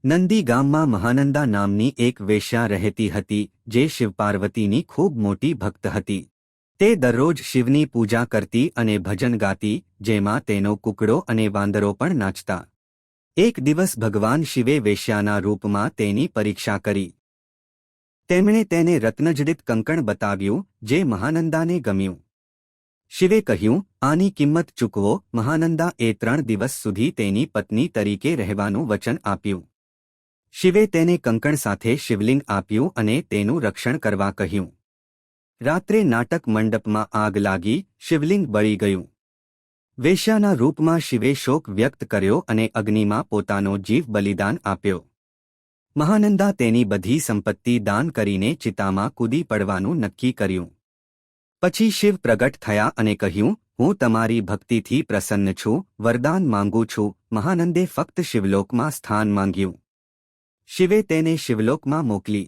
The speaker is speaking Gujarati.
નંદી ગામમાં મહાનંદા નામની એક વેશ્યા રહેતી હતી, જે શિવપાર્વતીની ખૂબ મોટી ભક્ત હતી. તે દરરોજ શિવની પૂજા કરતી અને ભજન ગાતી, જેમાં તેનો કુકડો અને વાંદરો પણ નાચતા. એક દિવસ ભગવાન શિવે વેશ્યાના રૂપમાં તેની પરીક્ષા કરી. તેમણે તેને રત્નજડિત કંકણ બતાવ્યું, જે મહાનંદાને ગમ્યું. શિવે કહ્યું, આની કિંમત ચૂકવો. મહાનંદા એ 3 દિવસ સુધી તેની પત્ની તરીકે રહેવાનું વચન આપ્યું. શિવે તેને કંકણ સાથે શિવલિંગ આપ્યું અને તેનું રક્ષણ કરવા કહ્યું. રાત્રે નાટક મંડપમાં આગ લાગી, શિવલિંગ બળી ગયું. વેશ્યાના રૂપમાં શિવે શોક વ્યક્ત કર્યો અને અગ્નિમાં પોતાનો જીવ બલિદાન આપ્યો. મહાનંદા તેની બધી સંપત્તિ દાન કરીને ચિતામાં કૂદી પડવાનું નક્કી કર્યું. પછી શિવ પ્રગટ થયા અને કહ્યું, હું તમારી ભક્તિથી પ્રસન્ન છું, વરદાન માંગુ છું. મહાનંદે ફક્ત શિવલોકમાં સ્થાન માંગ્યું. શિવે તેને શિવલોકમાં મોકલી.